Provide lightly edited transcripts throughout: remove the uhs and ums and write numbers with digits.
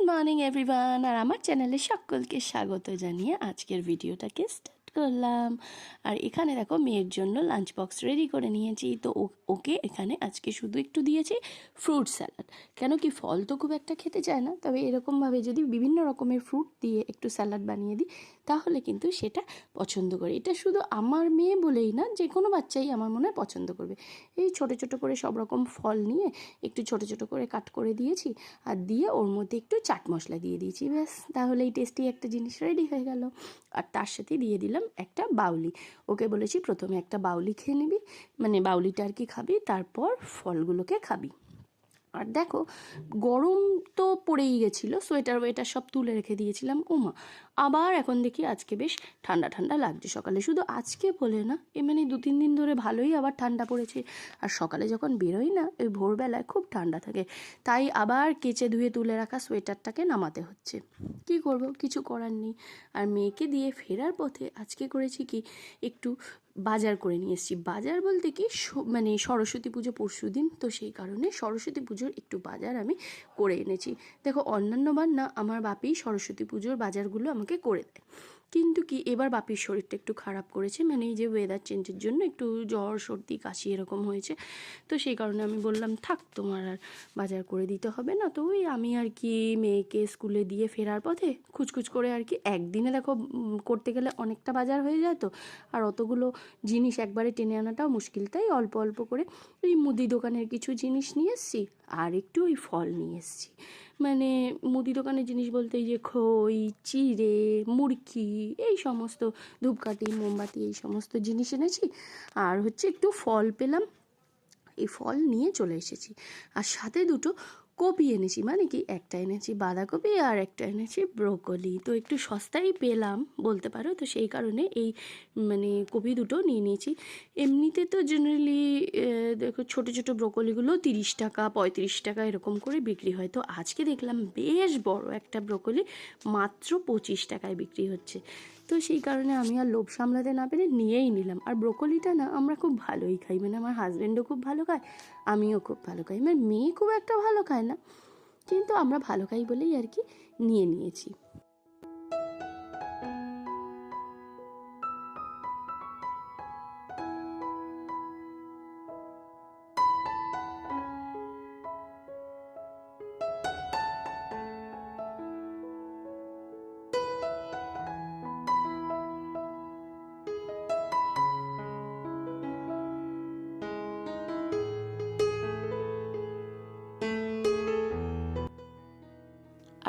Morning everyone, আর আমার চ্যানেলে সকলকে স্বাগত জানিয়ে আজকের ভিডিওটাকে স্টার্ট করলাম। আর এখানে দেখো মেয়ের জন্য লাঞ্চ বক্স রেডি করে নিয়েছি। তো ওকে এখানে আজকে শুধু একটু দিয়েছি ফ্রুট স্যালাড। কেন কি ফল তো খুব একটা খেতে চায় না, তবে এরকমভাবে যদি বিভিন্ন রকমের ফ্রুট দিয়ে একটু স্যালাড বানিয়ে দিই তাহলে কিন্তু সেটা পছন্দ করে। এটা শুধু আমার মেয়ে বলেই না, যে কোনো বাচ্চাই আমার মনে হয় পছন্দ করবে। এই ছোটো ছোটো করে সব রকম ফল নিয়ে একটু ছোটো ছোটো করে কাট করে দিয়েছি, আর দিয়ে ওর মধ্যে একটু চাট মশলা দিয়ে দিয়েছি, ব্যাস তাহলেই টেস্টি একটা জিনিস রেডি হয়ে গেল। আর তার সাথে দিয়ে দিলাম একটা বাউলি। ওকে বলেছি প্রথমে একটা বাউলি খেয়ে নিবি, মানে বাউলিটা আর কি খাবি, তারপর ফলগুলোকে খাবি। আর দেখো গরম তো পড়েই গেছিলো, সোয়েটার ওয়েটার সব তুলে রেখে দিয়েছিলাম। ওমা, আবার এখন দেখি আজকে বেশ ঠান্ডা ঠান্ডা লাগছে সকালে। শুধু আজকে বলে না, মানে 2-3 দিন ধরে ভালোই আবার ঠান্ডা পড়েছে। আর সকালে যখন বেরোই না, ওই ভোরবেলায় খুব ঠান্ডা থাকে, তাই আবার কেচে ধুয়ে তুলে রাখা সোয়েটারটাকে নামাতে হচ্ছে। কি করব, কিছু করার নেই। আর মেয়েকে দিয়ে ফেরার পথে আজকে করেছি কি, একটু বাজার করে নিয়ে এসেছি। বাজার বলতে কি, মানে সরস্বতী পুজো পরশু দিন, তো সেই কারণে সরস্বতী পুজোর একটু বাজার আমি করে এনেছি। দেখো অন্যান্যবার না আমার বাপি সরস্বতী পুজোর বাজারগুলো আমাকে করে দেয়, কিন্তু কি এবার বাপির শরীরটা একটু খারাপ করেছে, মানে এই যে ওয়েদার চেঞ্জের জন্য একটু জ্বর সর্দি কাশি এরকম হয়েছে। তো সেই কারণে আমি বললাম থাক, তোমার আর বাজার করে দিতে হবে না। তো ওই আমি আর কি মেয়েকে স্কুলে দিয়ে ফেরার পথে খুচখুচ করে আর কি, একদিনে দেখো করতে গেলে অনেকটা বাজার হয়ে যায়, তো আর অতগুলো জিনিস একবারে টেনে আনাটাও মুশকিল, তাই অল্প অল্প করে এই মুদি দোকানের কিছু জিনিস নিয়ে এসেছি, আর একটু ওই ফল নিয়ে এসেছি। মানে মুদি দোকানের জিনিস বলতে এই যে খই, চিড়ে, মুড়কি, এই সমস্ত, ধূপকাঠি, মোমবাতি, এই সমস্ত জিনিস এনেছি। আর হচ্ছে একটু ফল পেলাম, এই ফল নিয়ে চলে এসেছি। আর সাথে দুটো কপি এনেছি, মানে কি একটা এনেছি বাঁধাকপি আর একটা এনেছি ব্রোকলি। তো একটু সস্তায় পেলাম বলতে পারো, তো সেই কারণে এই মানে কপি দুটো নিয়ে নিয়েছি। এমনিতে তো জেনারেলি দেখো ছোটো ছোটো ব্রোকলিগুলো 30 টাকা 35 টাকা এরকম করে বিক্রি হয়, তো আজকে দেখলাম বেশ বড় একটা ব্রোকলি মাত্র 25 টাকায় বিক্রি হচ্ছে। তো সেই কারণে আমি আর লোভ সামলাতে না পেরে নিয়েই নিলাম। আর ব্রোকলিটা না আমরা খুব ভালোই খাই, মানে আমার হাজব্যান্ডও খুব ভালো খায়, আমিও খুব ভালো খাই, মানে মেয়ে খুব একটা ভালো খায় না, কিন্তু আমরা ভালো খাই বলেই আর কি নিয়ে নিয়েছি।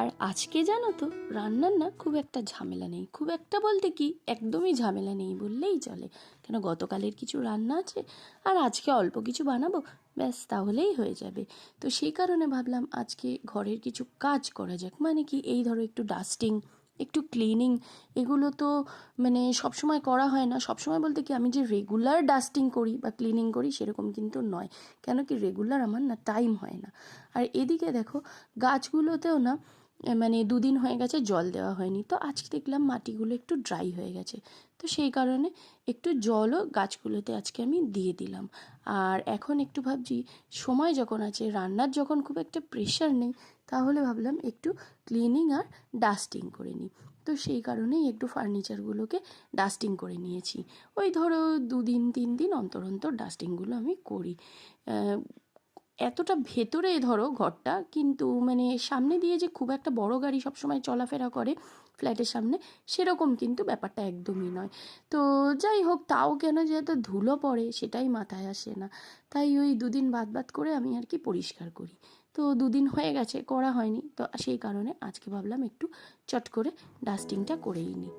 আর আজকে জানো তো রান্নার না খুব একটা ঝামেলা নেই, খুব একটা বলতে কি একদমই ঝামেলা নেই বললেই চলে। কেন গতকালের কিছু রান্না আছে, আর আজকে অল্প কিছু বানাবো, ব্যাস তাহলেই হয়ে যাবে। তো সেই কারণে ভাবলাম আজকে ঘরের কিছু কাজ করা যাক, মানে কি এই ধরো একটু ডাস্টিং, একটু ক্লিনিং, এগুলো তো মানে সবসময় করা হয় না। সবসময় বলতে কি আমি যে রেগুলার ডাস্টিং করি বা ক্লিনিং করি সেরকম কিন্তু নয়, কেন কি রেগুলার আমার না টাইম হয় না। আর এদিকে দেখো গাছগুলোতেও না মানে 2 দিন হয়ে গেছে জল দেওয়া হয়নি, তো আজকে দেখলাম মাটিগুলো একটু ড্রাই হয়ে গেছে, তো সেই কারণে একটু জলও গাছগুলোতে আজকে আমি দিয়ে দিলাম। আর এখন একটু ভাবছি সময় যখন আছে, রান্নার যখন খুব একটা প্রেশার নেই, তাহলে ভাবলাম একটু ক্লিনিং আর ডাস্টিং করে নিই। তো সেই কারণেই একটু ফার্নিচারগুলোকে ডাস্টিং করে নিয়েছি। ওই ধরো 2-3 দিন অন্তর অন্তর ডাস্টিংগুলো আমি করি। এতটা ভেতরে ধরো ঘরটা, কিন্তু মানে সামনে দিয়ে যে খুব একটা বড় গাড়ি সবসময় চলাফেরা করে ফ্ল্যাটের সামনে, সেরকম কিন্তু ব্যাপারটা একদমই নয়। তো যাই হোক, তাও কেন যে এত ধুলো পড়ে সেটাই মাথায় আসে না, তাই ওই 2 দিন বাদ বাদ করে আমি আর কি পরিষ্কার করি। তো 2 দিন হয়ে গেছে করা হয়নি, তো সেই কারণে আজকে ভাবলাম একটু চট করে ডাস্টিংটা করেই নিই।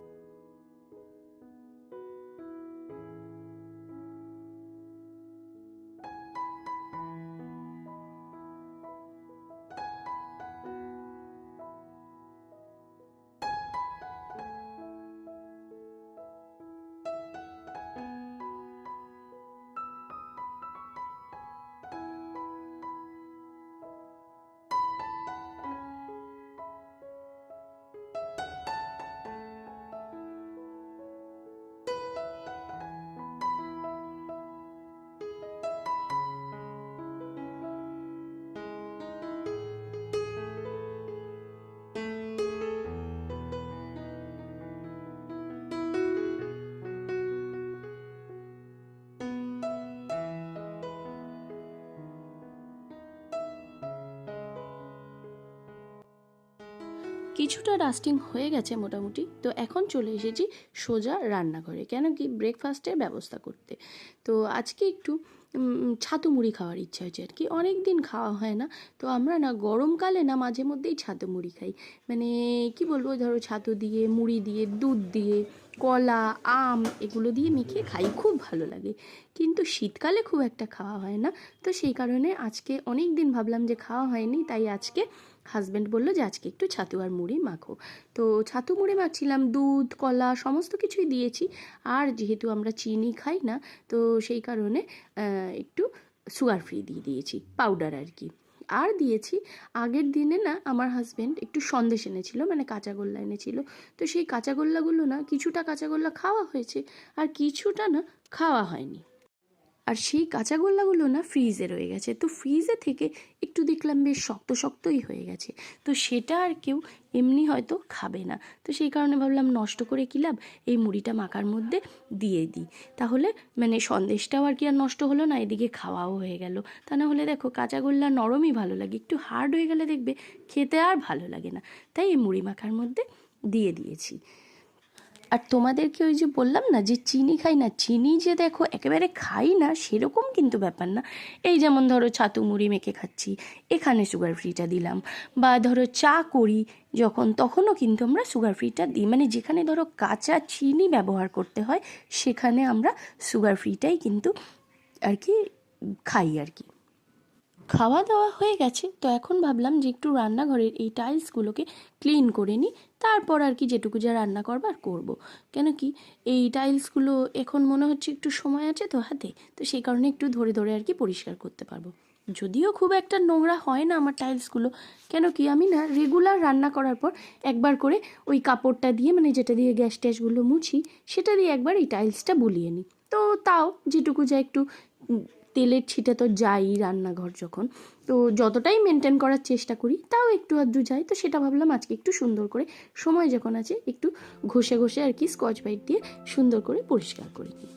কিছুটা ডাস্টিং হয়ে গেছে মোটামুটি। তো এখন চলে এসেছি সোজা রান্নাঘরে, কেন কি ব্রেকফাস্টের ব্যবস্থা করতে। তো আজকে একটু ছাতু মুড়ি খাওয়ার ইচ্ছা হয়েছে আর কি, অনেক দিন খাওয়া হয় না। তো আমরা না গরমকালে না মাঝে মধ্যেই ছাতু মুড়ি খাই, মানে কি বলবো, ধরো ছাতু দিয়ে, মুড়ি দিয়ে, দুধ দিয়ে, কলা, আম এগুলো দিয়ে মেখে খাই, খুব ভালো লাগে। কিন্তু শীতকালে খুব একটা খাওয়া হয় না। তো সেই কারণে আজকে অনেক দিন ভাবলাম যে খাওয়া হয়নি, তাই আজকে হাজব্যান্ড বললো যে আজকে একটু ছাতু আর মুড়ি মাখো। তো ছাতু মুড়ি মাখছিলাম, দুধ, কলা সমস্ত কিছুই দিয়েছি। আর যেহেতু আমরা চিনি খাই না, তো সেই কারণে একটু সুগার ফ্রি দিয়ে দিয়েছি, পাউডার আর কি। আর দিয়েছি, আগের দিনে না আমার হাজব্যান্ড একটু সন্দেশ এনেছিল, মানে কাঁচাগোল্লা এনেছিল। তো সেই কাঁচাগোল্লাগুলো না, কিছুটা কাঁচাগোল্লা খাওয়া হয়েছে আর কিছুটা না খাওয়া হয়নি। আর সেই কাঁচাগোল্লাগুলো না ফ্রিজে রয়ে গেছে। তো ফ্রিজে থেকে একটু দেখলাম বেশ শক্ত শক্তই হয়ে গেছে। তো সেটা আর কেউ এমনি হয়তো খাবে না। তো সেই কারণে ভাবলাম নষ্ট করে কী লাভ, এই মুড়িটা মাখার মধ্যে দিয়ে দিই। তাহলে মানে সন্দেশটাও আর কি আর নষ্ট হলো না, এদিকে খাওয়াও হয়ে গেল। তা না হলে দেখো কাঁচাগোল্লা নরমই ভালো লাগে, একটু হার্ড হয়ে গেলে দেখবে খেতে আর ভালো লাগে না। তাই এই মুড়ি মাখার মধ্যে দিয়ে দিয়েছি। আর তোমাদেরকে ওই যে বললাম না যে চিনি খাই না, চিনি যে দেখো একেবারে খাই না সেরকম কিন্তু ব্যাপার না। এই যেমন ধরো ছাতু মুড়ি মেখে খাচ্ছি, এখানে সুগার ফ্রিটা দিলাম। বা ধরো চা করি যখন, তখনও কিন্তু আমরা সুগার ফ্রিটা দিই, মানে যেখানে ধরো কাঁচা চিনি ব্যবহার করতে হয় সেখানে আমরা সুগার ফ্রিটাই কিন্তু আর কি খাই আর কি। খাওয়া দাওয়া হয়ে গেছে, তো এখন ভাবলাম যে একটু রান্নাঘরের এই টাইলসগুলোকে ক্লিন করে নিই, তারপর আর কি যেটুকু যা রান্না করবার করব। কেন কি এই টাইলসগুলো এখন মনে হচ্ছে একটু সময় আছে তো হাতে, তো সেই কারণে একটু ধরে ধরে আর কি পরিষ্কার করতে পারবো। যদিও খুব একটা নোংরা হয় না আমার টাইলসগুলো, কেন কি আমি না রেগুলার রান্না করার পর একবার করে ওই কাপড়টা দিয়ে, মানে যেটা দিয়ে গ্যাস ট্যাসগুলো মুছি, সেটা দিয়ে একবার এই টাইলসটা বুলিয়ে নিই। তো তাও যেটুকু যা একটু তেলের ছিটা তো যাই রান্নাঘর যখন, তো যতটাই মেনটেন করার চেষ্টা করি তাও একটু আধটু যাই। তো সেটা ভাবলাম আজকে একটু সুন্দর করে, সময় যখন আছে একটু ঘষে ঘষে আর কি স্কচ ব্রাইট দিয়ে সুন্দর করে পরিষ্কার করে নিই।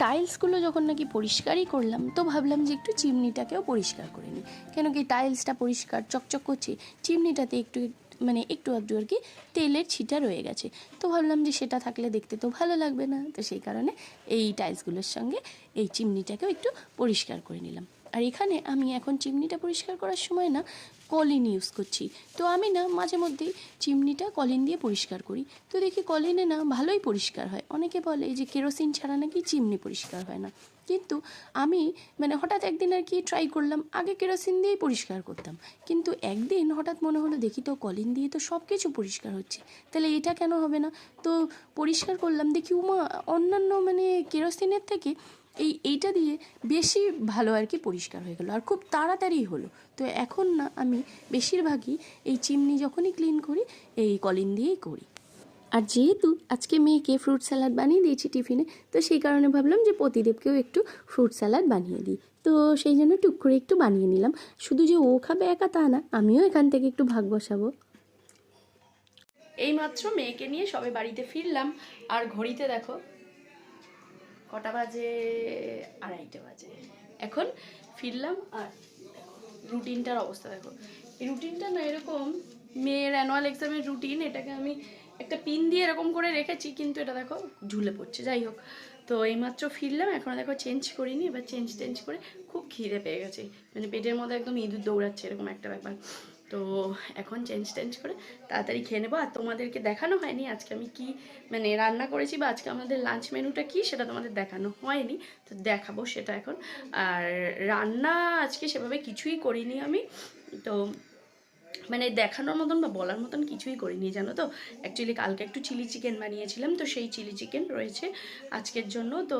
টাইলসগুলো যখন নাকি পরিষ্কারই করলাম, তো ভাবলাম যে একটু চিমনিটাকেও পরিষ্কার করে নিই। কেন কি টাইলসটা পরিষ্কার চকচক করছে, চিমনিটাতে একটু মানে একটু আধটু আর কি তেলের ছিটা রয়ে গেছে। তো ভাবলাম যে সেটা থাকলে দেখতে তো ভালো লাগবে না, তো সেই কারণে এই টাইলসগুলোর সঙ্গে এই চিমনিটাকেও একটু পরিষ্কার করে নিলাম। আর এখানে আমি এখন চিমনিটা পরিষ্কার করার সময় না কলিন ইউজ করছি। তো আমি না মাঝে মধ্যেই চিমনিটা কলিন দিয়ে পরিষ্কার করি। তো দেখি কলিনে না ভালোই পরিষ্কার হয়। অনেকে বলে যে কেরোসিন ছাড়া নাকি চিমনি পরিষ্কার হয় না, কিন্তু আমি মানে হঠাৎ একদিন আর কি ট্রাই করলাম, আগে কেরোসিন দিয়েই পরিষ্কার করতাম, কিন্তু একদিন হঠাৎ মনে হলো দেখি তো কলিন দিয়ে তো সব কিছু পরিষ্কার হচ্ছে, তাহলে এটা কেন হবে না। তো পরিষ্কার করলাম, দেখি উমা অন্যান্য মানে কেরোসিনের থেকে এইটা দিয়ে বেশি ভালো আর কি পরিষ্কার হয়ে গেলো, আর খুব তাড়াতাড়ি হলো। তো এখন না আমি বেশিরভাগই এই চিমনি যখনই ক্লিন করি এই কলিন দিয়েই করি। আর যেহেতু আজকে মেয়েকে ফ্রুট স্যালাড বানিয়ে দিয়েছি টিফিনে, তো সেই কারণে ভাবলাম যে প্রতিদেবকেও একটু ফ্রুট স্যালাড বানিয়ে দিই। তো সেই জন্য টুক করে একটু বানিয়ে নিলাম। শুধু যে ও খাবে একা তা না, আমিও এখান থেকে একটু ভাগ বসাবো। এইমাত্র মেয়েকে নিয়ে সবে বাড়িতে ফিরলাম, আর ঘড়িতে দেখো কটা বাজে, 2:30 বাজে। এখন ফিরলাম, আর রুটিনটার অবস্থা দেখো। এই রুটিনটা না এরকম, মেয়ের অ্যানুয়াল এক্সামের রুটিন, এটাকে আমি একটা পিন দিয়ে এরকম করে রেখেছি, কিন্তু এটা দেখো ঝুলে পড়ছে। যাই হোক, তো এইমাত্র ফিরলাম, এখনও দেখো চেঞ্জ করিনি, এবার চেঞ্জ করে খুব খিদে পেয়ে গেছে, মানে পেটের মধ্যে একদম ইঁদুর দৌড়াচ্ছে এরকম একটা ব্যাপার। তো এখন চেঞ্জ করে তাড়াতাড়ি খেয়ে নেবো। আর তোমাদেরকে দেখানো হয়নি আজকে আমি কি মানে রান্না করেছি, বা আজকে আমাদের লাঞ্চ মেনুটা কি সেটা তোমাদের দেখানো হয়নি, তো দেখাবো সেটা এখন। আর রান্না আজকে সেভাবে কিছুই করিনি আমি, তো মানে দেখানোর মতন বা বলার মতন কিছুই করিনি জানো তো। অ্যাকচুয়ালি কালকে একটু চিলি চিকেন বানিয়েছিলাম, তো সেই চিলি চিকেন রয়েছে আজকের জন্য। তো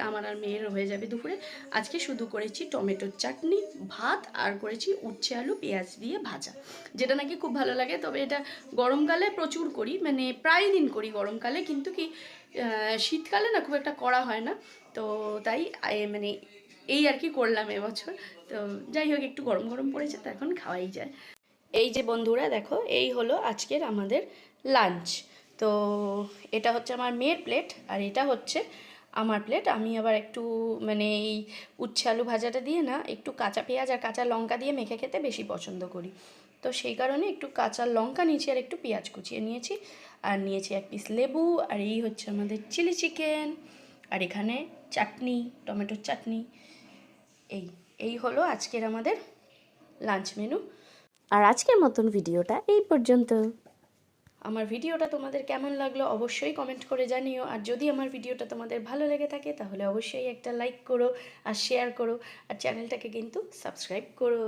আমার আর মেয়ের হয়ে যাবে দুপুরে। আজকে শুধু করেছি টমেটোর চাটনি, ভাত, আর করেছি উচ্ছে আলু পেঁয়াজ দিয়ে ভাজা, যেটা নাকি খুব ভালো লাগে। তবে এটা গরমকালে প্রচুর করি, মানে প্রায় দিন করি গরমকালে, কিন্তু কি শীতকালে না খুব একটা করা হয় না। তো তাই মানে এই আর কি করলাম এবছর। তো যাই হোক, একটু গরম গরম পড়েছে তো এখন খাওয়াই যায়। এই যে বন্ধুরা দেখো, এই হলো আজকের আমাদের লাঞ্চ। তো এটা হচ্ছে আমার মেয়ের প্লেট, আর এটা হচ্ছে আমার প্লেট। আমি আবার একটু মানে এই উচ্ছে আলু ভাজাটা দিয়ে না একটু কাঁচা পেঁয়াজ আর কাঁচা লঙ্কা দিয়ে মেখে খেতে বেশি পছন্দ করি। তো সেই কারণে একটু কাঁচা লঙ্কা নিয়েছি আর একটু পেঁয়াজ কুচিয়ে নিয়েছি, আর নিয়েছি এক পিস লেবু। আর এই হচ্ছে আমাদের চিলি চিকেন, আর এখানে চাটনি, টমেটোর চাটনি। এই এই হলো আজকের আমাদের লাঞ্চ মেনু। আর আজকের মতন ভিডিওটা এই পর্যন্ত। আমার ভিডিওটা তোমাদের কেমন লাগলো অবশ্যই কমেন্ট করে জানিও। আর যদি আমার ভিডিওটা তোমাদের ভালো লেগে থাকে তাহলে অবশ্যই একটা লাইক করো আর শেয়ার করো, আর চ্যানেলটাকে কিন্তু সাবস্ক্রাইব করো।